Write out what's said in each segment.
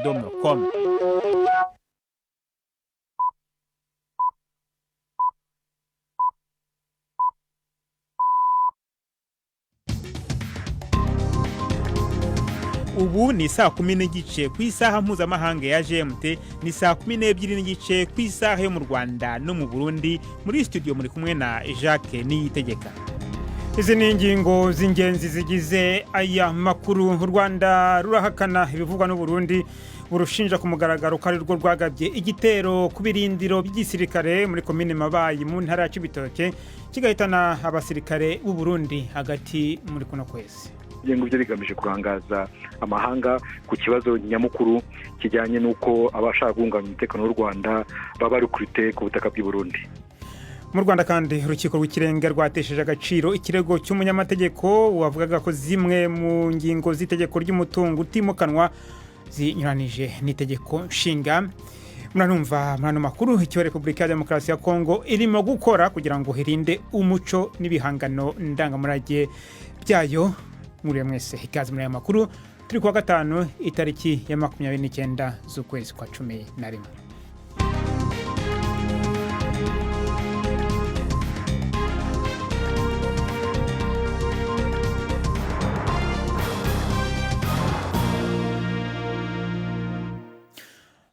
voa@gmail.com. Ubu ni saa 10 n'igice ku isaha mpuzamahanga ya GMT, ni saa 12 n'igice ku isaha yo mu Rwanda no mu Burundi. Muri studio muri kumwe na Jacques Niyitegeka. Izi ni ingingo z'ingenzi zigize aya makuru. Rwanda rurahakana ibivugwa n'u Burundi burushinja ku mugaragaro ko ari rwo rwagabye igitero ku birindiro by'igisirikare muri komine Mabayi mu ntara ya Cibitoke, kigahitana abasirikare b'u Burundi hagati muri kuno kwezi. Ibyo bigamije kurangaza amahanga ku kibazo nyamukuru kijyanye n'uko abashaka guhungabanya umutekano w'u Rwanda baba rukurite ku butaka bw'i Burundi. Mu Rwanda kandi urukiko rw'ikirenga rwatesheje agaciro ikirego cy'umunyamategeko wavugaga ko zimwe mu ngingo z'itegeko ry'umutungo utimukanwa zinyuranije n'itegeko nshinga. Muranumva murano makuru icyo Repubulika ya Demokarasi ya Kongo irimo gukora kugira ngo hirinde umuco n'ibihangano ndangamurage byayo. Muri mwese ikaze muri aya makuru, turi kuwa gatanu itariki ya 29 z'ukwezi kwa 11.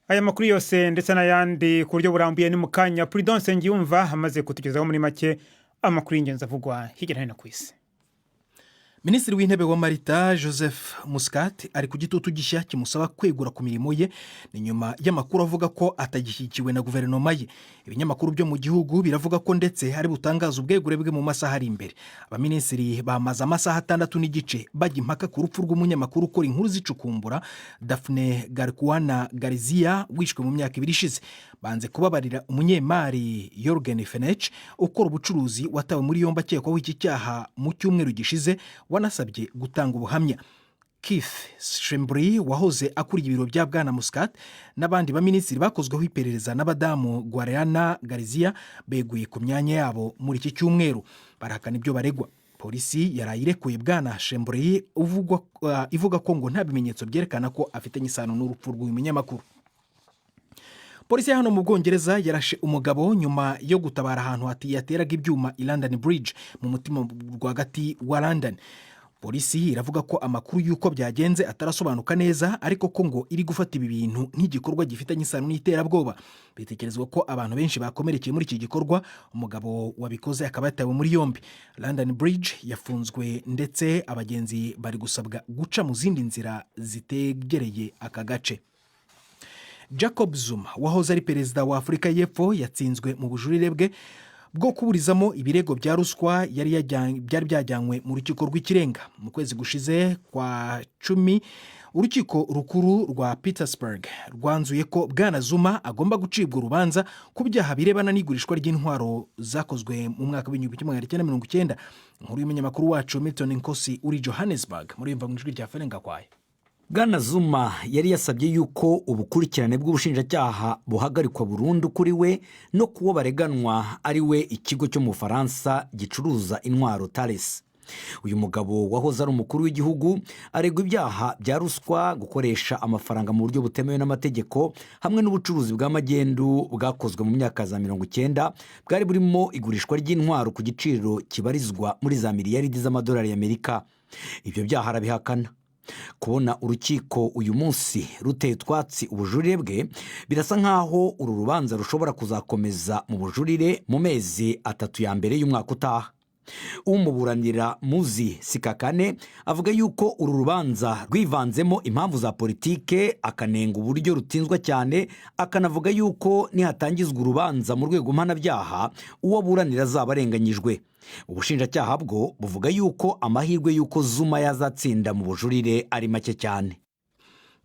Aya makuru yose ndetse n'ayandi ku buryo burambuye ni mu kanya. Prudence Ngiyumva amaze kutugezaho muri make amakuru y'ingenzi avugwa hirya no hino ku isi. Minisitiri w'intebe wa Leta Joseph Muscat ari ku gitutu gishya kimusaba kwegura ku mirimo ye, ni nyuma y'amakuru avuga ko atagishyikiwe na guverinoma ye. Ibinyamakuru byo mu gihugu biravuga ko ndetse hari butangaza ubwegure bwe mu masaha ari imbere. Abaminisitiri bamaze amasaha 6 n'igice bajya impaka ku rupfu rw'umunyamakuru ukora inkuru zicukumbura Daphne Caruana Galizia wishwe mu myaka 2 ishize. Banze kubabarira umunyemari Jorgen Fenech ukora ubucuruzi watawe muri yombi akekwaho iki cyaha mu cyumweru gishize, wanasabye gutanga ubuhamya. Keith Schembri wahoze akuriye ibiro bya Bwana Muscat n'abandi baminisitiri bakozweho iperereza n'abadamu Guarana Galizia beguye ku myanya yabo muri iki cyumweru. Barahakana ibyo baregwa. Polisi yarayirekuye Bwana Schembri ivuga ko ngo nta bimenyetso byerekana ko afitanye isano n'urupfu rw'uyu munyamakuru. Polisi hano mu Bwongereza yarashe umugabo nyuma yo gutabara ahantu yateraga ibyuma i London Bridge mu mutima rwagati wa London. Polisi iravuga ko amakuru y'uko byagenze atarasobanuka neza, ariko ko ngo iri gufata ibi bintu nk'igikorwa gifitanye isano n'iterabwoba. Bitekerezwa ko abantu benshi bakomerekeye muri iki gikorwa. Umugabo wabikoze akaba yatawe muri yombi. London Bridge yafunzwe ndetse abagenzi bari gusabwa guca mu zindi nzira zitegereye aka gace. Jacob Zuma wahoze ari perezida wa Afurika y'Epfo yatsinzwe mu bujurire bwe bwo kuburizamo ibirego bya ruswa byari byajyanywe mu rukiko rw'ikirenga. Mu kwezi gushize kwa 10 urukiko rukuru rwa Petersburg rwanzuye ko Bwana Zuma agomba gucibwa urubanza ku byaha birebana n'igurishwa ry'intwaro zakozwe mu mwaka wa 1990. Inkuru y'umunyamakuru wacu Milton Nkosi uri Johannesburg muri mva mu ijwi rya Ferenga kwaye. Bwana Zuma yari yasabye yuko ubukurikirane bw'ubushinjacyaha buhagarikwa burundu kuri we no kuwo bareganwa ari we ikigo cyo mu Faransa gicuruza intwaro Thales. Uyu mugabo wahoze ari umukuru w'igihugu aregwa ibyaha bya ruswa, gukoresha amafaranga mu buryo butemewe n'amategeko, hamwe n'ubucuruzi bw'amagendu bwakozwe mu myaka za 90 bwari burimo igurishwa ry'intwaro ku giciro kibarizwa muri za miliyaridi z'amadolari y'Amerika. Ibyo byaha arabihakana. Kubona urukiko uyu munsi ruteye twatsi ubujurire bwe birasa nkaho uru rubanza rushobora kuzakomeza mu bujurire mu mezi 3 ya mbere y'umwaka utaha. Umuburanira Muzi Sikakane avuga yuko uru rubanza rwivanzemo impamvu za politike, akanenga uburyo rutinzwa cyane, akanavuga yuko nihatangizwa urubanza mu rwego mpanabyaha uwo buranira azaba arenganyijwe. Ubushinjacyaha bwo buvuga yuko amahirwe yuko Zuma yazatsinda mu bujurire ari make cyane.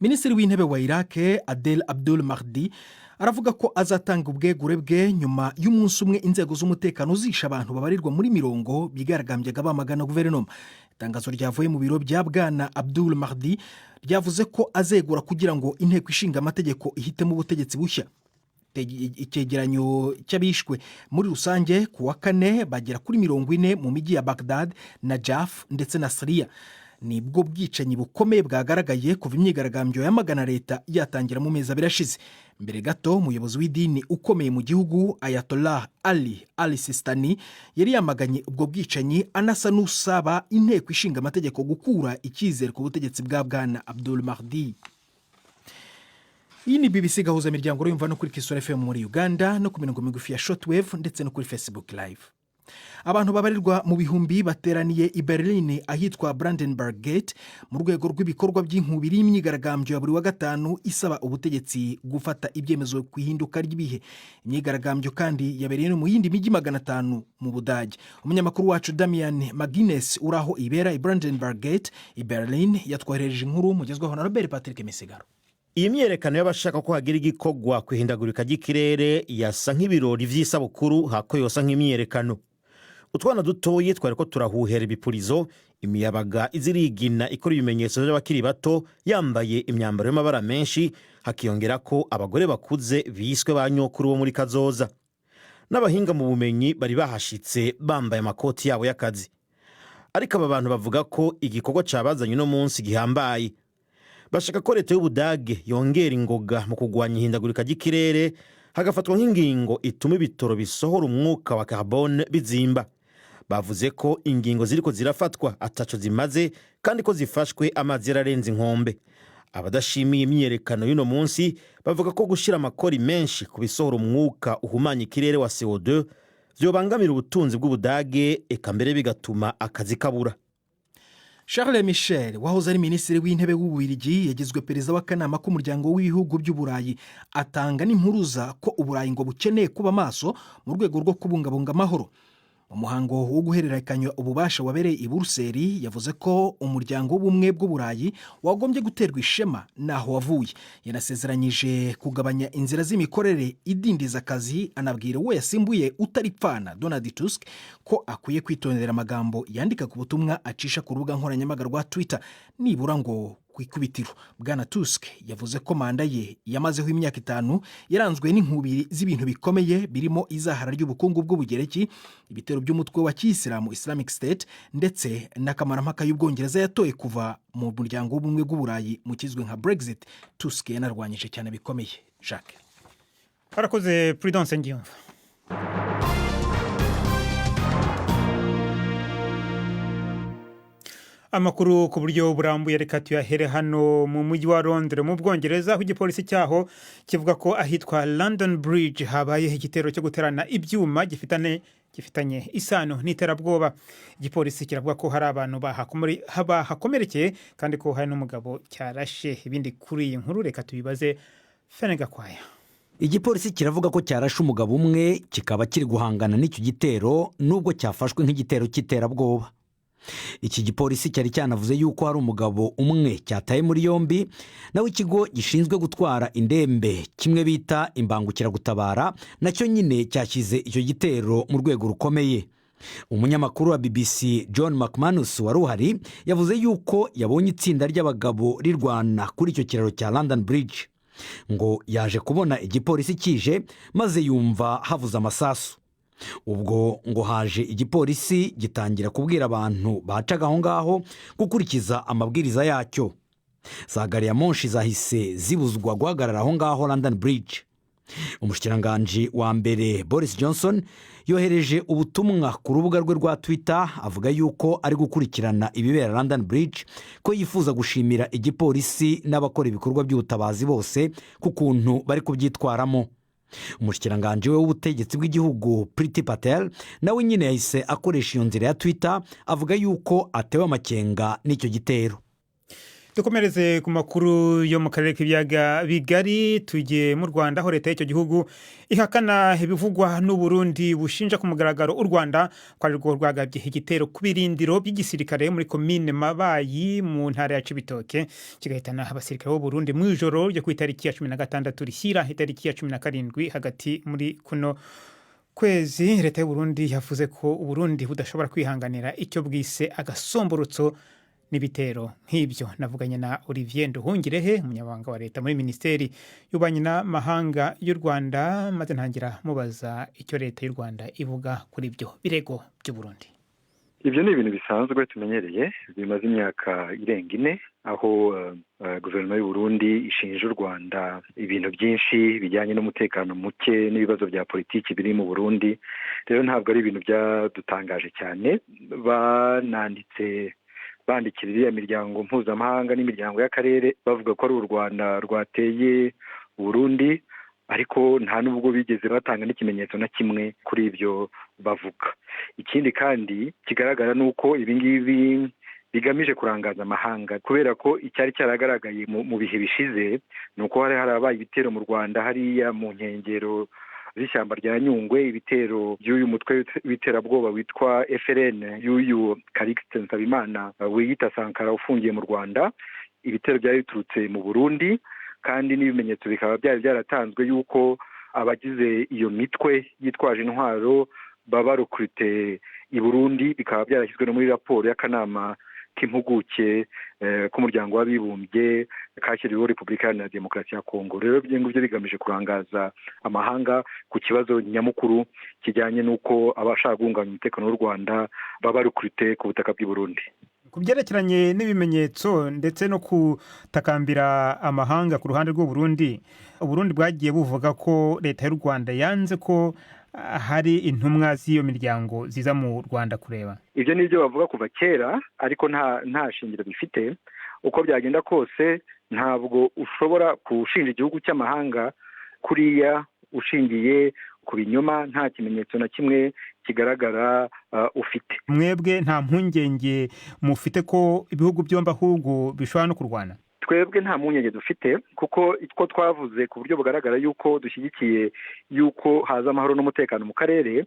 Minisitiri w'intebe wa Iraq Adel Abdul Mahdi aravuga ko azatanga ubwegure bwe nyuma y'umunsi umwe inzego z'umutekano zisha abantu babarirwa muri 100 bigaragambyaga bamagana guverinoma. Itangazo ryavuye mu biro bya Bwana Abdul Mahdi ryavuze ko azegura kugira ngo inteko ishinga amategeko ihitemo ubutegetsi bushya. Icyegeranyo cy'abishwe muri rusange ku wa 4 bagera kuri 40 mu mijyi ya Baghdad, Najaf ndetse na Syria. nibwo bwicanyi bukomeye bwagaragaye kuva imyigaragambyo yamagana leta yatangira mu mezi abiri ashize. Mbere gato umuyobozi w'idini ukomeye mu gihugu Ayatollah Ali al-Sistani yari yamaganye ubwo bwicanyi, anasa n'usaba inteko ishinga amategeko gukura icyizere ku butegetsi bwa Bwana Abdul Mahdi. Iyi ni BBC gahuza imiryango yumva no kuri Kisoro FM muri Uganda no ku mirongo migufi ya shortwave ndetse no kuri Facebook live. Abantu babarirwa mu bihumbi bateraniye i Berlin ahitwa Brandenburg Gate mu rwego rw'ibikorwa by'inkubiri y'imyigaragambyo ya buri wa gatanu isaba ubutegetsi gufata ibyemezo ku ihinduka ry'ibihe. Imyigaragambyo kandi yabereye no mu yindi mijyi 500 mu Budage. Umunyamakuru wacu Damian Magines uraho ibera i Brandenburg Gate i Berlin yatwohereje inkuru mugezweho na Robert Patrick Misigaro. Iyi myerekano y'abashaka ko hagira igikogwa ku ihindagurika ry'ikirere yasa nk'ibirori vy'isabukuru hako yosa nk'imyerekano. Utwana dutoyi twari ko turahuhera ibipurizo, imiyabaga izirigina ikora ibimenyetso by'abakiri bato yambaye imyambaro y'amabara menshi, hakiyongera ko abagore bakuze biswe ba nyokuru bo muri kazoza. N'abahinga mu bumenyi bari bahashitse bambaye amakoti yabo y'akazi. Ariko aba bantu bavuga ko igikorwa cabazanye no munsi gihambaye. Bashaka ko leta y'Ubudage yongera ingoga mu kugwanya ihindagurika ry'ikirere, hagafatwa nk'ingingo ituma ibitoro bisohora umwuka wa carbone bizimba. Bavuze ko ingingo ziriko zirafatwa ataco zimaze kandi ko zifashwe amazi yararenze inkombe. Abadashimiye imyerekano y'uno munsi bavuga ko gushira amakori menshi ku bisohora umwuka uhumanya ikirere wa CO2 vyobangamira ubutunzi bw'Ubudage, eka mbere bigatuma akazi kabura. Charles Michel wahoze ari minisitiri w'intebe w'Ububiligi yagizwe perezida w'akanama k'umuryango w'ibihugu by'Uburayi, atanga n'impuruza ko Uburayi ngo bukeneye kuba maso mu rwego rwo kubungabunga amahoro. Umuhango wo guhererekanya ububasha wabereye i Buruseli yavuze ko umuryango w'ubumwe bw'Uburayi wagombye guterwa ishema naho wavuye. Yanasezeranyije kugabanya inzira z'imikorere idindiza akazi, anabwira uwo yasimbuye utaripfana Donald Tusk ko akwiye kwitondera amagambo yandika ku butumwa acisha ku rubuga nkoranyambaga rwa Twitter nibura ngo kwikubitiro. Bwana Tusk yavuze ko manda ye yamazeho imyaka 5 yaranzwe n'inkubiri z'ibintu bikomeye birimo izahara ry'ubukungu bw'Ubugereki, ibitero by'umutwe wa Kiyisilamu Islamic State ndetse n'akamarampaka y'Ubwongereza yatoye kuva mu muryango w'ubumwe bw'Uburayi mu kizwe nka Brexit. Tusk yanarwanyije cyane bikomeye. Jacques Harakoze Prudence Ngiyumva. Amakuru ku buryo burambuye reka tuyahere hano mu mujyi wa Londres mu Bwongereza, aho igipolisi cyaho kivuga ko ahitwa London Bridge habaye igitero cyo guterana ibyuma gifitanye isano n'iterabwoba. Igipolisi kiravuga ko hari abantu bahakomerekeye kandi ko hari n'umugabo cyarashe. Ibindi kuri iyi nkuru reka tubibaze Fenega Kwaya. Igipolisi kiravuga ko cyarashe umugabo umwe kikaba kiri guhangana n'icyo gitero nubwo cyafashwe nk'igitero cy'iterabwoba. Iki gipolisi cyari cyanavuze yuko hari umugabo umwe cyataye muri yombi, nawe ikigo gishinzwe gutwara indembe kimwe bita imbangukiragutabara nacyo nyine cyashyize icyo gitero mu rwego rukomeye. Umunyamakuru wa BBC John McManus wari uhari yavuze yuko yabonye itsinda ry'abagabo rirwana kuri icyo kiraro cya London Bridge, ngo yaje kubona igipolisi kije maze yumva havuze amasasu. Ubwo ngo haje igipolisi gitangira kubwira abantu bacaga aho ngaho gukurikiza amabwiriza yacyo. Za gari ya moshi zahise zibuzwa guhagarara aho ngaho London Bridge. Umushikiranganji wa mbere Boris Johnson yohereje ubutumwa ku rubuga rwe rwa Twitter avuga yuko ari gukurikirana ibibera London Bridge, ko yifuza gushimira igipolisi n'abakora ibikorwa by'ubutabazi bose ku kuntu bari kubyitwaramo. Umushikiranganji we w'ubutegetsi bw'igihugu Priti Patel nawe nyine yahise akoresha iyo nzira ya Twitter avuga yuko atewe amakenga n'icyo gitero. Dukomereze ku makuru yo mu karere k'ibiyaga bigari, tujye mu Rwanda aho leta y'icyo gihugu ihakana ibivugwa n'u Burundi bushinja ku mugaragaro u Rwanda ko ari rwo rwagabye igitero ku birindiro by'igisirikare muri komine Mabayi mu ntara ya Cibitoke, kigahitana abasirikare b'u Burundi mu ijoro ryo ku itariki ya 16 rishyira itariki ya 17 hagati muri kuno kwezi. Leta y'u Burundi yavuze ko u Burundi budashobora kwihanganira icyo bwise agasomborotso n'ibitero nk'ibyo. Navuganye na Olivier Nduhungirehe, umunyabanga wa leta muri Minisiteri y'Ububanyi n'Amahanga y'u Rwanda, maze ntangira mubaza icyo leta y'u Rwanda ivuga kuri ibyo birego by'u Burundi. ibyo ni ibintu bisanzwe tumenyereye bimaze imyaka irenga 4 aho guverinoma y'u Burundi ishinja u Rwanda ibintu byinshi bijyanye n'umutekano muke n'ibibazo bya politiki biri mu Burundi. Rero ntabwo ari ibintu byadutangaje cyane. Bandikira iriya miryango mpuzamahanga n'imiryango y'akarere bavuga ko ari u Rwanda rwateye Burundi, ariko nta nubwo bigeze batanga n'ikimenyetso na kimwe kuri ibyo bavuga. Ikindi kandi kigaragara ni uko ibingibi bigamije kurangaza amahanga, kubera ko icyari cyaragaragaye mu bihe bishize ni uko hari harabaye ibitero mu Rwanda hariya mu nkengero z'ishyamba rya Nyungwe, ibitero by'uyu mutwe w'iterabwoba witwa FRN y'uyu Calixte Nsabimana wiyita Sankara ufungiye mu Rwanda. Ibitero byari biturutse mu Burundi, kandi n'ibimenyetso bikaba byari byaratanzwe yuko abagize iyo mitwe yitwaje intwaro baba barukurite i Burundi, bikaba byarashyizwe no muri raporo y'akanama k'impuguke k'umuryango w'abibumbye kashyiriweho Repubulika Iharanira Demokarasi ya Kongo. Rero ngibyo bigamije kurangaza amahanga ku kibazo nyamukuru kijyanye n'uko abashaka guhungabanya umutekano w'u Rwanda baba barukurite ku butaka bw'i Burundi. Ku byerekeranye n'ibimenyetso ndetse no kutakambira amahanga ku ruhande rw'u Burundi, Uburundi bwagiye buvuga ko leta y'u Rwanda yanze ko hari intumwa z'iyo miryango ziza mu Rwanda kureba. Ibyo ni byo bavuga kuva kera, ariko nta shingiro bifite. Uko byagenda kose ntabwo ushobora kushinja igihugu cy'amahanga kuriya ushingiye ku binyoma, nta kimenyetso na kimwe kigaragara ufite. Mwebwe nta mpungenge mufite ko ibihugu byombi ahubwo bishobora no kurwana? Twebwe nta mpungenge dufite, kuko itwo twavuze ku buryo bugaragara yuko dushyigikiye yuko haza amahoro n'umutekano mu karere.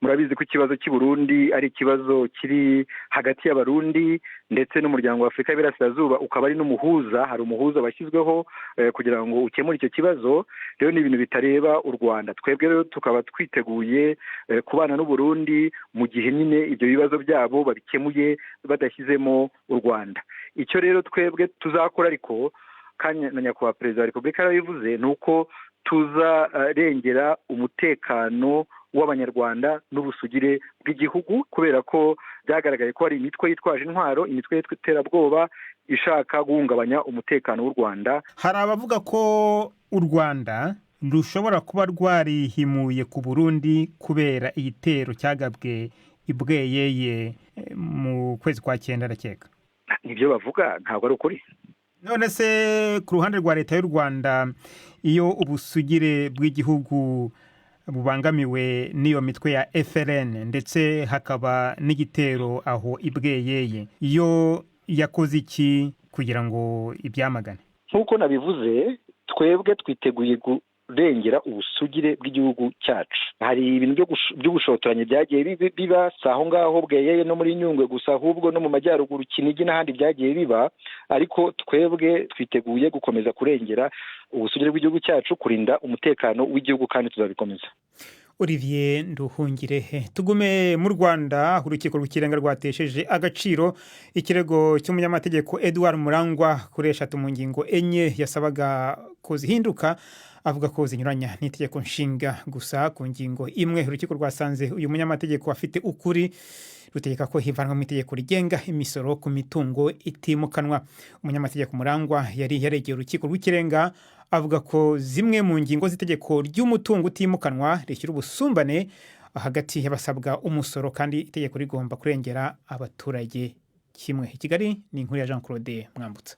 Murabizi ko ikibazo cy'i Burundi ari ikibazo kiri hagati y'abarundi ndetse n'umuryango wa Afurika y'Iburasirazuba ukaba ari n'umuhuza. Hari umuhuza washyizweho kugira ngo ukemure icyo kibazo. Rero ni ibintu bitareba u Rwanda. Twebwe rero tukaba twiteguye kubana n'u Burundi mu gihe nyine ibyo bibazo byabo babikemuye badashyizemo u Rwanda. Icyo rero twebwe tuzakora, ariko kandi na nyakubahwa perezida wa Repubulika yarabivuze, ni uko tuzarengera umutekano w'abanyarwanda n'ubusugire bw'igihugu, kubera ko byagaragaye ko hari imitwe yitwaje intwaro, imitwe y'iterabwoba ishaka guhungabanya umutekano w'u Rwanda. Hari abavuga ko u Rwanda rushobora kuba rwarihimuye ku Burundi kubera igitero cyagabwe i Bweyeye mu kwezi kwa 9 arakeka. Nibyo bavuga, ntabwo ari ukuri. None se ku ruhande rwa leta y'u Rwanda, iyo ubusugire bw'igihugu bubangamiwe n'iyo mitwe ya FRN ndetse hakaba n'igitero aho i Bweyeye, iyo yakoze iki kugira ngo ibyamagane? Nk'uko nabivuze, twebwe twiteguye kurengera ubusugire bw'igihugu cyacu. Hari ibintu by'ubushotoranyi byagiye biba saho ngaho Bweyeye no muri Nyungwe gusa, ahubwo no mu majyaruguru Kinigi n'ahandi byagiye biba, ariko twebwe twiteguye gukomeza kurengera ubusugire bw'igihugu cyacu, kurinda umutekano w'igihugu, kandi tuzabikomeza. Olivier Nduhungirehe. Tugume mu Rwanda, urukiko rw'ikirenga rwatesheje agaciro ikirego cy'umunyamategeko Edouard Murangwa kuri 3 mu ngingo 4 yasabaga ko zihinduka, avuga ko zinyuranya n'itegeko nshinga. Gusa ku ngingo imwe urukiko rwasanze uyu munyamategeko afite ukuri, rutegeka ko hivanwa mu itegeko rigenga imisoro ku mitungo itimukanwa. Umunyamategeko Murangwa yari yaregeye urukiko rw'ikirenga avuga ko zimwe mu ngingo z'itegeko ry'umutungo utimukanwa rishyira ubusumbane hagati y'abasabwa umusoro, kandi itegeko rigomba kurengera abaturage kimwe. I Kigali ni inkuru ya Jean Claude Mwambutsa.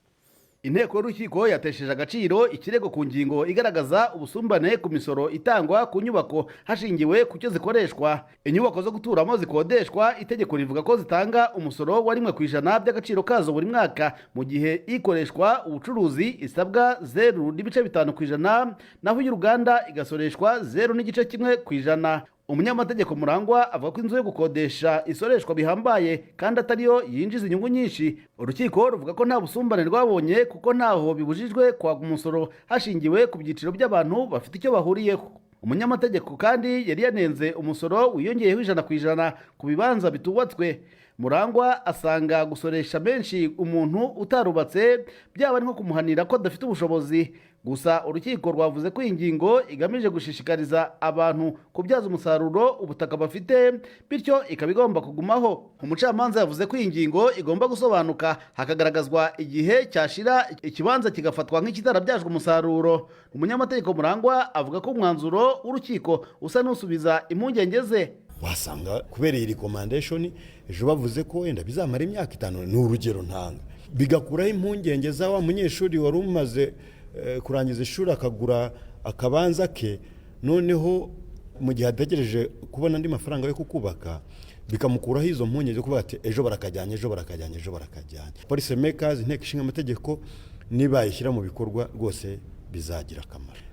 Inteko y'urukiko yatesheje agaciro ikirego ku ngingo igaragaza ubusumbane ku misoro itangwa ku nyubako hashingiwe ku cyo zikoreshwa. Inyubako zo guturamo zikodeshwa, itegeko rivuga ko zitanga umusoro wa 1% by'agaciro kazo buri mwaka, mu gihe ikoreshwa ubucuruzi isabwa 0.5%, naho y'uruganda igasoreshwa 0.1%. Umunyamategeko Murangwa avuga ko inzu yo gukodesha isoreshwa bihambaye kandi atariyo yinjiza inyungu nyinshi. Urukiko ruvuga ko nta busumbane rwabonye kuko ntaho bibujijwe kwaga umusoro hashingiwe ku byiciro by'abantu bafite icyo bahuriyeho. Umunyamategeko kandi yari yanenze umusoro wiyongeyeho 100% ku bibanza bitubatswe. Murangwa asanga gusoresha menshi umuntu utarubatse byaba ari nko kumuhanira ko adafite ubushobozi. gusa urukiko rwavuze ko iyi ngingo igamije gushishikariza abantu kubyaza umusaruro ubutaka bafite bityo ikaba igomba kugumaho. Umucamanza yavuze ko iyi ngingo igomba gusobanuka hakagaragazwa igihe cyashira ikibanza kigafatwa nk'ikitarabyajwe umusaruro. Umunyamategeko Murangwa avuga ko umwanzuro w'urukiko usa n'usubiza impungenge ze. Wasanga kubera iyi recommendation ejo bavuze ko wenda bizamara imyaka 5, ni urugero ntanga, bigakuraho impungenge za wa munyeshuri wari umaze kurangiza ishuri akagura akabanza ke, noneho mu gihe ategereje kubona andi mafaranga yo kukubaka bikamukuraho izo mpungenge zo kuvuga ati ejo barakajyanye. Police makers, inteko ishinga amategeko nibayishyira mu bikorwa rwose bizagira akamaro.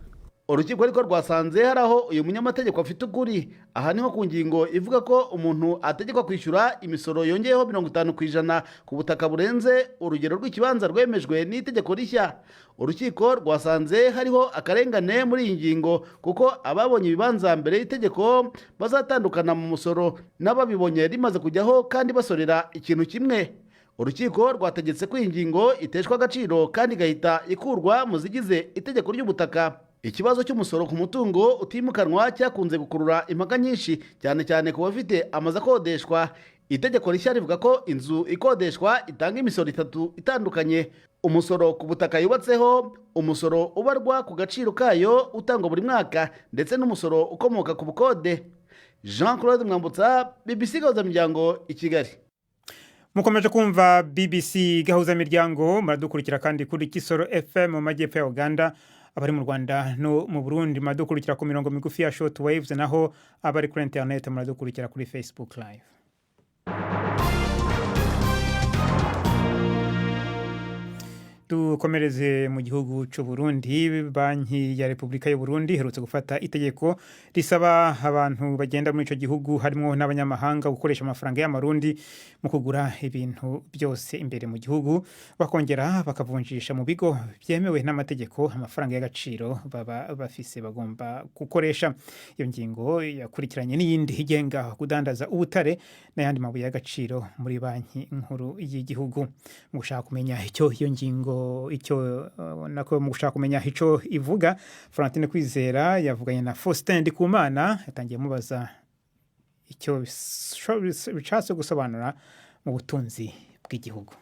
Urukiko ariko rwasanze hari aho uyu munyamategeko afite ukuri. Aha niho ku ngingo ivuga ko umuntu ategekwa kwishyura imisoro yongeyeho 50% ku butaka burenze urugero rw'ikibanza rwemejwe n'itegeko rishya. Urukiko rwasanze hariho akarengane muri iyi ngingo kuko ababonye ibibanza mbere y'itegeko bazatandukana mu musoro n'ababibonye rimaze kujyaho kandi basorera ikintu kimwe. Urukiko rwategetse ko iyi ngingo iteshwa agaciro kandi igahita ikurwa mu zigize itegeko ry'ubutaka. Ikibazo cy'umusoro ku mutungo utimukanwa cyakunze gukurura impaka nyinshi cyane cyane ku bafite amazu akodeshwa. Itegeko rishya rivuga ko inzu ikodeshwa itanga imisoro 3 itandukanye: umusoro ku butaka yubatseho, umusoro ubarwa ku gaciro kayo utangwa buri mwaka, ndetse n'umusoro ukomoka ku bukode. Jean Claude Mwambutsa, BBC Gahuzamiryango, i Kigali. Mukomeje kumva BBC Gahuzamiryango, muradukurikira kandi kuri Kisoro FM mu majyepfo ya Uganda. Abari mu Rwanda no mu Burundi muradukurikira ku mirongo migufi ya short waves, naho abari kuri internet muradukurikira kuri Facebook live. Dukomereze mu gihugu cy'u Burundi. Banki ya Repubulika y'u Burundi herutse gufata itegeko risaba abantu bagenda muri ico gihugu harimo n'abanyamahanga gukoresha amafaranga y'amarundi mu kugura ibintu byose imbere mu gihugu, bakongera bakavunjisha mu bigo byemewe n'amategeko amafaranga y'agaciro baba bafise bagomba gukoresha. Iyo ngingo yakurikiranye n'iyindi igenga kudandaza ubutare n'ayandi mabuye y'agaciro muri banki nkuru y'igihugu. Mu gushaka kumenya icyo iyo ngingo mu gushaka kumenya icyo ivuga, Florentine Kwizera yavuganye na Faustin Ndikumana, yatangiye mubaza icyo bishatse gusobanura mu butunzi bw'igihugu.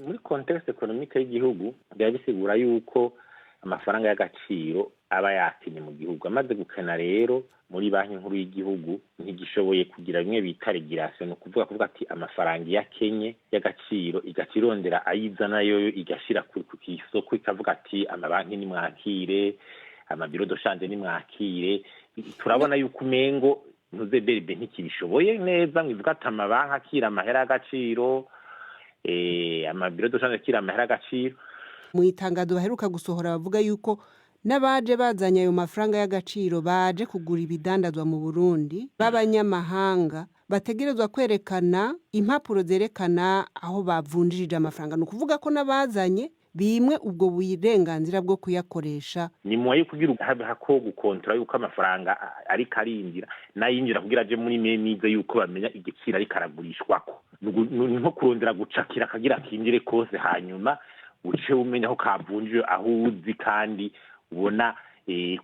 Muri context economique y'igihugu byabisigura yuko amafaranga y'agaciro aba yakenye mu gihugu. Amaze gukena rero muri banki nkuru y'igihugu ntigishoboye kugira bimwe bita regulation, no kuvuga ati amafaranga yakenye y'agaciro igacirondera ayizana yo igashira ku isoko, ikavuga ati amabanki ni mwakire, amabiro doshanje ni mwakire. Turabona yuko umengo ntuze berbe ntikibishoboye neza, ngivuga ati amabanki akira amahera y'agaciro, amabiro doshanje akira amahera y'agaciro. Mu itangazo baheruka gusohora bavuga yuko n'abaje bazanye ayo mafaranga y'agaciro baje kugura ibidandazwa mu Burundi b'abanyamahanga bategerezwa kwerekana impapuro zerekana aho bavunjirije amafaranga. No kuvuga ko n'abazanye bimwe ubwo burenganzira bwo kuyakoresha. Ni mwaye kugira hako gukontrola yuko amafaranga ari karindira nayinjira kugira aje muri menize yuko bamenya igiciro ari karagurishwako. Nko kurondera gucakira kagira kinjire kose hanyuma uce umenya aho kavunjije aho uzi kandi ubona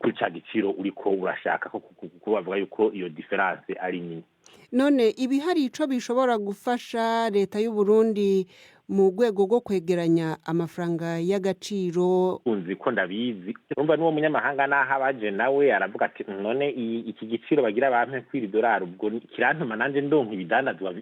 kuri ca giciro uriko urashaka ko bavuga yuko iyo difference ari nini. None ibi hari ico bishobora gufasha leta y'u Burundi mu rwego rwo kwegeranya amafaranga y'agaciro? Unzi ko ndabizi urumva n'uwo munyamahanga naho abaje nawe aravuga ati none iki giciro bagira bampe $2 ubwo kirantuma nanje ndonka ibidandazwa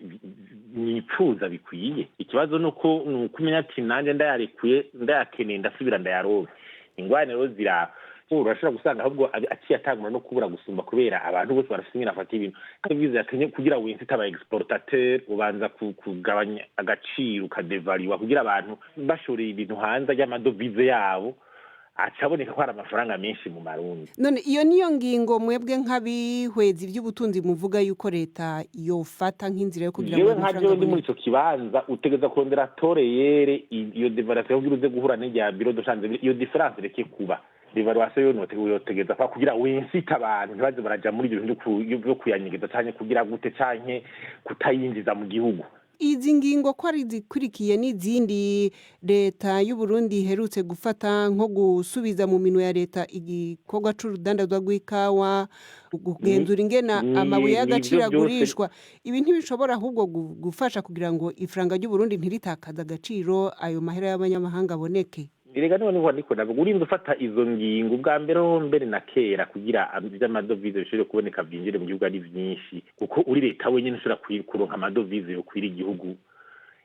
nipfuza bikwiye. Ikibazo nuko kumenya ati nanje ndayarekuye ndayakeneye ndasubira ndayarobe. Ingwane rero zira urashobora gusanga ahubwo aciye atangura no kubura gusumba kubera abantu bose barasimira afata ibintu bize yakenye kugira winsita aba exportateur ubanza kugabanya agaciro kadevalue kugira abantu bashoreye ibintu hanze y'amadovize yabo acaboneka ko hari amafaranga menshi mu marundi. None iyo niyo ngingo mwebwe nk'abihwezi by'ubutunzi muvuga yuko leta yofata nk'inzira yo kugira ngo amafaranga ndi muri ico kibanza utegeza kurondera toreyere iyo devaluation kugira uze guhura n'ijya biro doshanje iyo difference reke kuba devaluation yo notegeza kwa kugira winsita abantu ntibaze baraja muri ibyo bintu byo kuyanyegeza cyane kugira gute canke kutayinjiza mu gihugu. izi ngingo ko ari zikurikiye n'izindi leta y'u Burundi iherutse gufata nko gusubiza mu minwe ya leta igikorwa c'urudandazwa rw'ikawa, kugenzura ingena amabuye y'agaciro agurishwa. Ibi ntibishobora ahubwo gufasha kugira ngo ifaranga ry'u Burundi ntiritakaze agaciro, ayo mahera y'abanyamahanga aboneke. Erega niho niko navuga urinze ufata izo ngingo ubwa mbere ho mbere na kera kugira amadovize bishobore kuboneka byinjire mu gihugu ari byinshi, kuko uri leta wenyine ushobora kuronka amadovize yo kwira igihugu.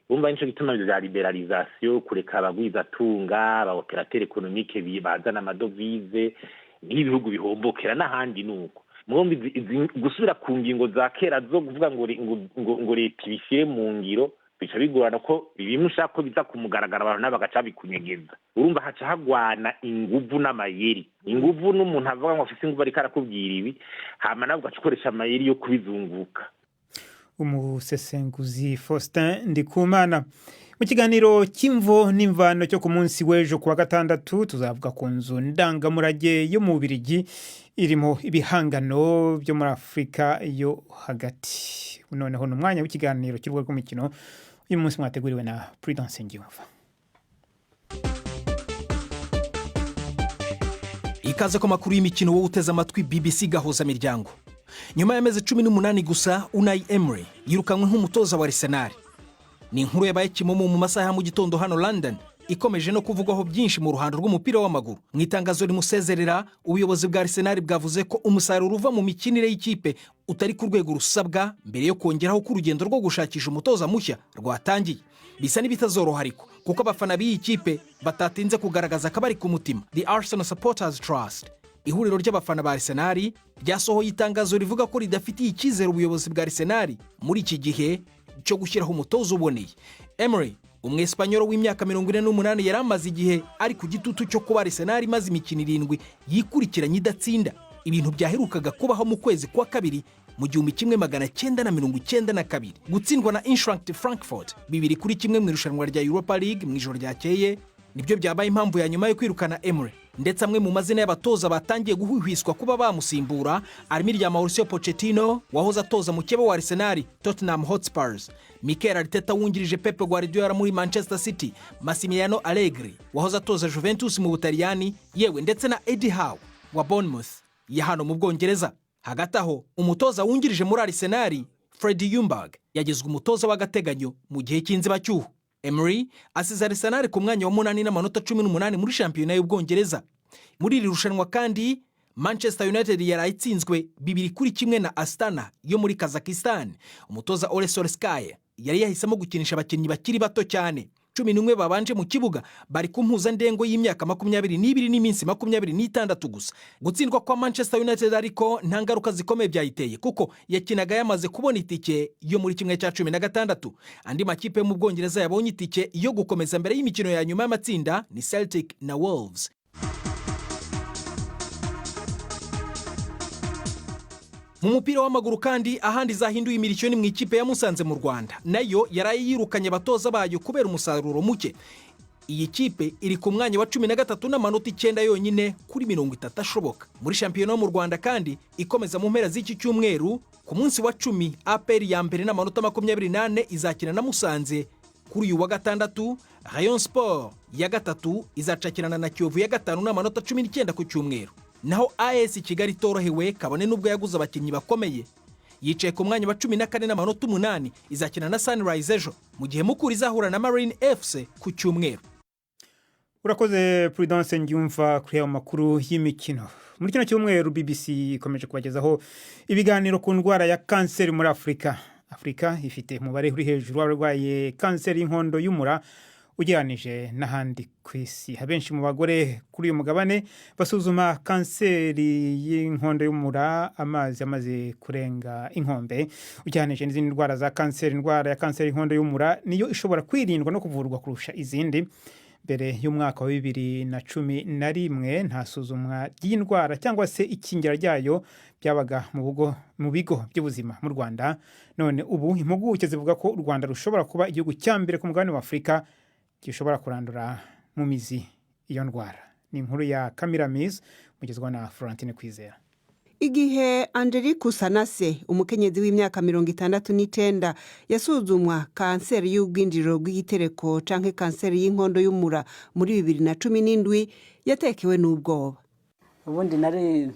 Umva nico gituma bya liberalisation, kureka abagwizatunga aba operateur économique bazana amadovize n'ibihugu bihombokera n'ahandi nuko. Mwombi gusubira ku ngingo za kera zo kuvuga ngo leta ibishyire mu ngiro bica bigorana ko bimwe ushaka ko biza kumugaragara abantu n'abagaca bikunyegeza. Urumva haca hagwana inguvu n'amayeri. Inguvu n'umuntu avuga ngo afite inguvu ariko arakubwira ibi, hama nawe ugakoresha amayeri yo kubizunguka. Umusesenguzi Faustin Ndikumana. Mu kiganiro cy'imvo n'imvano cyo ku munsi w'ejo kuwa gatandatu tuzavuga ku nzu ndangamurage yo mu Bubiligi irimo ibihangano byo muri Afrika yo hagati. Noneho n'umwanya w'ikiganiro cy'urwego rw'imikino uyu munsi mwateguriwe na Prudence Ngiyumva. Ikaze ko makuru y'imikino wowe uteze amatwi BBC gahuza miryango. Nyuma y'amezi 18 gusa Unai Emery yirukanwe nk'umutoza wa Arsenal. Ni inkuru yabaye kimomo mu masaha ya mu gitondo hano London, ikomeje no kuvugwaho byinshi mu ruhando rw'umupira w'amaguru. Mu itangazo rimusezerera, ubuyobozi bwa Arsenal bwavuze ko umusaruro uva mu mikinire y'ikipe utari ku rwego rusabwa mbere yo kongeraho ko urugendo rwo gushakisha umutoza mushya rwatangiye. Bisa n'ibitazoroha ariko kuko abafana b'iyi kipe batatinze kugaragaza akabari ku mutima. The Arsenal Supporters Trust, ihuriro ry'abafana ba Arsenal, ryasohoye itangazo rivuga ko ridafitiye icyizere ubuyobozi bwa Arsenal muri iki gihe cyo gushyiraho umutoza uboneye. Emery, umwespanyol w'imyaka 48 yari amaze igihe ari ku gitutu cyo kuba Arsenal imaze imikino 7 yikurikiranye idatsinda, ibintu byaherukaga kubaho mu kwezi kwa kabiri mu 1992. Gutsindwa na Eintracht Frankfurt 2-1 mu irushanwa rya Europa League mu ijoro ryakeye nibyo byabaye impamvu ya nyuma yo kwirukana Emery. Ndetse amwe mu mazina y'abatoza batangiye guhwihwiswa kuba bamusimbura arimo irya Mauricio Pochettino wahoze atoza mu kebe wa Arsenal, Tottenham Hotspurs, Mikel Arteta wungirije Pep Guardiola muri Manchester City, Massimiliano Allegri wahoze atoza Juventus mu Butaliyani, yewe ndetse na Eddie Howe wa Bournemouth ya hano mu Bwongereza. Hagati aho umutoza wungirije muri Arsenal, Freddie Ljungberg, yagizwe umutoza w'agateganyo mu gihe cy'inzibacyuho. Emery asize Arsenal ku mwanya wa 8 n'amanota 18 muri shampiyona y'Ubwongereza. Muri iri rushanwa kandi Manchester United yarayitsinzwe 2-1 na Astana yo muri Kazakhstan. Umutoza Ole Solskjaer yari yahisemo gukinisha abakinnyi bakiri bato cyane. 11 babanje mu kibuga bari ku mpuzandengo y'imyaka 22 n'iminsi 26 gusa. Gutsindwa kwa Manchester United ariko nta ngaruka zikomeye byayiteye kuko yakinaga yamaze kubona itike yo muri kimwe cya 16. Andi makipe mu Bwongereza yabonye itike yo gukomeza mbere y'imikino ya nyuma y'amatsinda ni Celtic na Wolves. Mu mupira w'amaguru kandi ahandi zahinduye imirishyo mu ikipe ya Musanze mu Rwanda, nayo yaraye yirukanye abatoza bayo kubera umusaruro muke. Iyi kipe iri ku mwanya wa 13 n'amanota 9 yonyine kuri 30 ashoboka. Muri shampiyona mu Rwanda kandi ikomeza mu mpera z'iki cyumweru, ku munsi wa 10 APR ya mbere n'amanota 28 izakina na Musanze. Kuri uyu wa gatandatu Rayon Sport ya gatatu izacakirana na Kiyovu ya gatanu n'amanota 19 ku cyumweru. Naho AS Kigali torohewe kabone nubwo yaguze abakinnyi bakomeye yicaye ku mwanya wa 14 n'amanota 8 izakina na Sunrise ejo, mu gihe Mukura izahura na Marine FC ku cyumweru. Urakoze Prudence Ngiyumva kuri ayo makuru y'imikino. Muri kino cyumweru BBC ikomeje kubagezaho ibiganiro ku ndwara ya kanseri muri Afrika. Afrika ifite umubare uri hejuru w'abarwaye kanseri y'inkondo y'umura ugereranije n'ahandi ku isi. Abenshi mu bagore kuri uyu mugabane basuzuma kanseri y'inkondo y'umura amaze kurenga inkombe. Ugereranije n'izindi ndwara za kanseri, indwara ya kanseri y'inkondo y'umura niyo ishobora kwirindwa no kuvurwa kurusha izindi. Mbere y'umwaka wa 2011 nta suzumwa ry'indwara cyangwa se ikingira ryayo byabaga mu bigo by'ubuzima mu Rwanda. None ubu impuguke zivuga ko u Rwanda rushobora kuba igihugu cya mbere ku mugabane wa Afrika gishobora kurandura mu mizi iyo ndwara. Ni inkuru ya Kamira Miss mugezwa na Florentine Kwizera. igihe Angelique Usanase umukenyezi w'imyaka 69 yasuzumwa kanseri y'ubwinjiriro bw'igitereko canke kanseri y'inkondo y'umura muri 2017 yatekewe n'ubwoba. Ubundi nari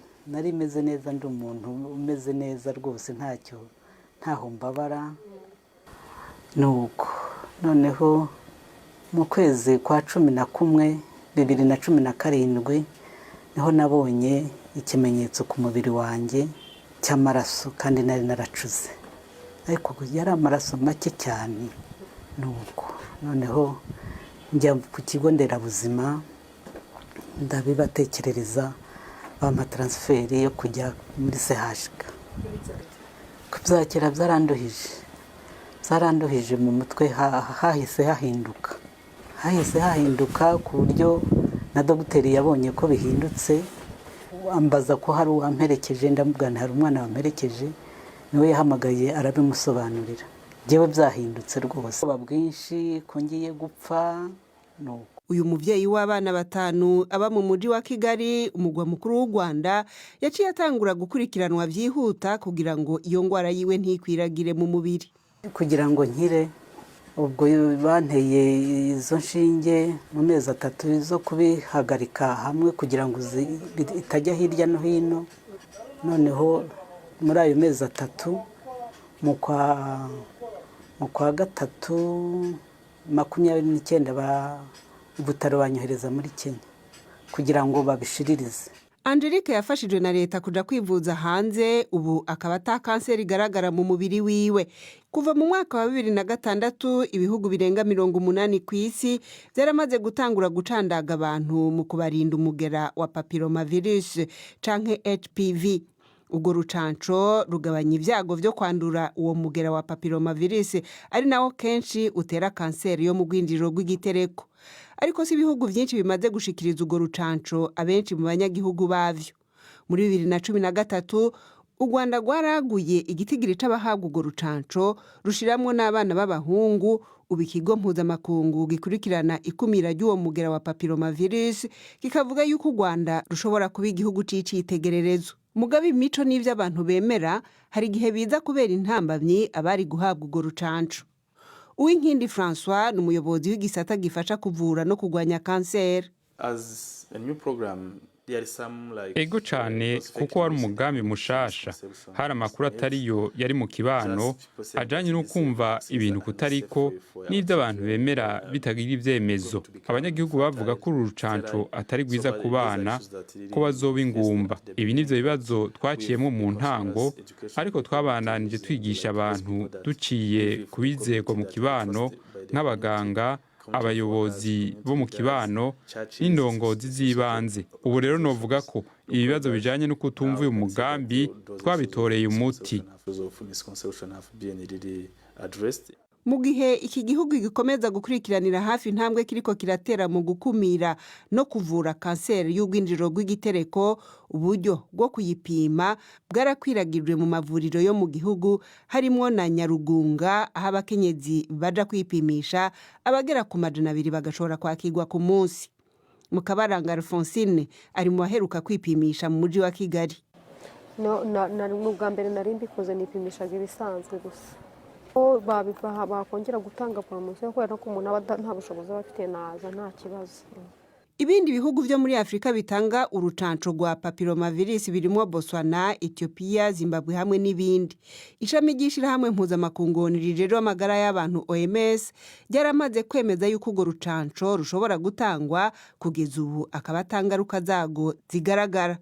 meze neza, ndi umuntu umeze neza rwose, ntaho mbabara. Nuko noneho mu kwezi kwa 11 2017 niho nabonye ikimenyetso ku mubiri wanjye cy'amaraso, kandi nari naracuze, ariko yari amaraso make cyane. Nuko noneho njya ku kigo nderabuzima ndabibatekerereza, bampa transferi yo kujya muri CHK. Kubyakira byaranduhije mu mutwe, hahise hahinduka ku buryo na dogiteri yabonye ko bihindutse, ambaza ko hari uwamperekeje, ndamubwira hari umwana wamperekeje, niwe yahamagaye arabimusobanurira. Jewe byahindutse rwose, bwinshi ko ngiye gupfa. Nuko uyu muvyeyi w'abana 5 aba mu muji wa Kigali, umugwa mukuru w'u Rwanda, yaciye atangura gukurikiranwa vyihuta kugira ngo iyo ngwara yiwe ntikwiragire mu mubiri. Kugira ngo nkire, ubwo banteye izo nshinge mu mezi 3 zo kubihagarika hamwe kugira ngo itajya hirya no hino. Noneho muri ayo mezi 3 mu kwa 3/29 Ubutaro banyohereza muri Kenya kugira ngo babishiririze. Angelique yafashijwe na leta kuja kwivuza hanze, ubu akaba ata kanseri igaragara mu mubiri wiwe. Kuva mu mwaka wa 2006 ibihugu birenga 80 ku isi byaramaze gutangura gucandaga abantu mu kubarinda umugera wa papillomavirus canke HPV. Ubwo rucanco rugabanya ibyago vyo kwandura uwo mugera wa papillomavirus, ari nawo kenshi utera kanseri yo mu rwinjiriro rw'igitereko. Ariko si ibihugu byinshi bimaze gushikiriza ubwo rucanco abenshi mu banyagihugu bavyo. Muri 2013 u Rwanda rwaraguye igitigiri c'abahabwa ubwo rucanco, rushiramwo n'abana b'abahungu. Ubu ikigo mpuzamakungu gikurikirana ikumira ry'uwo mugera wa papillomavirus kikavuga yuko u Rwanda rushobora kuba igihugu c'icitegererezo. Mugabe imico n'ivyo abantu bemera hari igihe biza kubera intambamyi abari guhabwa ubwo rucanco. Uwinkindi François ni umuyobozi w'igisata gifasha kuvura no kurwanya kanseri. Ego cyane, kuko wari umugambi mushasha, hari amakuru atariyo yari mu kibano ajanye no kumva ibintu kutariko n'ibyo abantu bemera bitagira ivyemezo. Abanyagihugu bavuga ko uru rucanco atari rwiza ku bana, ko bazoba ingumba. Ibi nivyo bibazo twaciyemo mu ntango, ariko twabandanije twigisha abantu duciye kubizerwa mu kibano nk'abaganga, abayobozi bo mu kibano n'indongozi z'ibanze. Ubu rero novuga ko ibibazo bijanye no kutumva uyu mugambi twabitoreye umuti. Mu gihe iki gihugu gikomeza gukurikiranira hafi intambwe kiriko kiratera mu gukumira no kuvura kanseri y'ubwinjiriro rw'igitereko, uburyo bwo kuyipima bwarakwiragijwe mu mavuriro yo mu gihugu, harimo na Nyarugunga, aho abakenyezi baja kwipimisha abagera ku 200 bagashobora kwakirwa ku munsi. Mukabaranga Alphonsine ari mu baheruka kwipimisha mu muji wa Kigali. Ubwa mbere nari mbikoze nipimishaga ibisanzwe gusa. Bakongera gutanga poromosiyo kubera ko umuntu aba nta bushobozi bafite naza nta kibazo. Ibindi bihugu vyo muri Afrika bitanga urucanco rwa papillomavirus birimo Botswana, Ethiopia, Zimbabwe hamwe n'ibindi. Ishami ry'ishirahamwe mpuzamakungu rijejwe amagara y'abantu OMS ryaramaze kwemeza yuko urwo rucanco rushobora gutangwa, kugeza ubu akaba atangaruka zago zigaragara.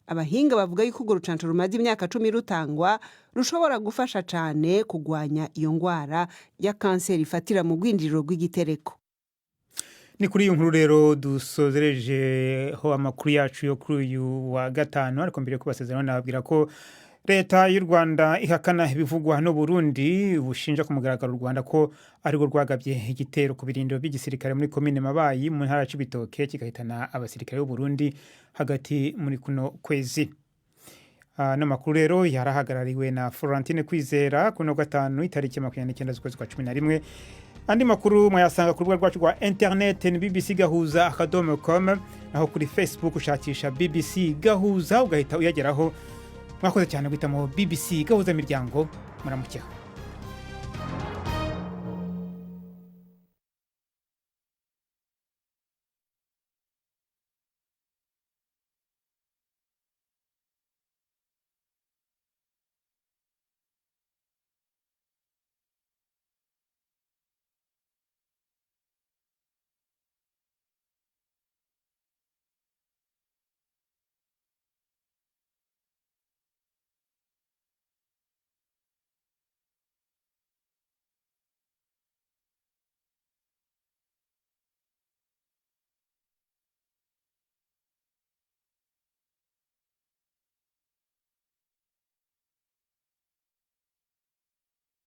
Abahinga bavuga yuko urwo rucanco rumaze imyaka 10 rutangwa, rushobora gufasha cyane kugwanya iyo ngwara ya kanseri ifatira mu rwinjiriro rw'igitereko. Ni kuri iyo nkuru rero dusozerejeho amakuru yacu yo kuri uyu wa gatanu, ariko mbere yo kubasezerana nababwira ko Leta y'u Rwanda ihakana ibivugwa no Burundi bushinja ku mugaragaro u Rwanda ko ariko rwagabye igitero ku birindiro by'igisirikare muri komine Mabayi mu ntara y'Ibitoke kigahitana abasirikare b'u Burundi hagati muri kuno kwezi. N'amakuru rero yarahagarariwe na Florentine Kwizera kuno gatanu itariki 29 z'ukwezi kwa 11. Andi makuru mwayasanga ku rubuga rwacu rwa internet ni bbc-gahuza.com, naho kuri Facebook ushakisha BBC Gahuza ugahita uyageraho. mwakoze cyane guhitamo BBC gahuza miryango muramukeho.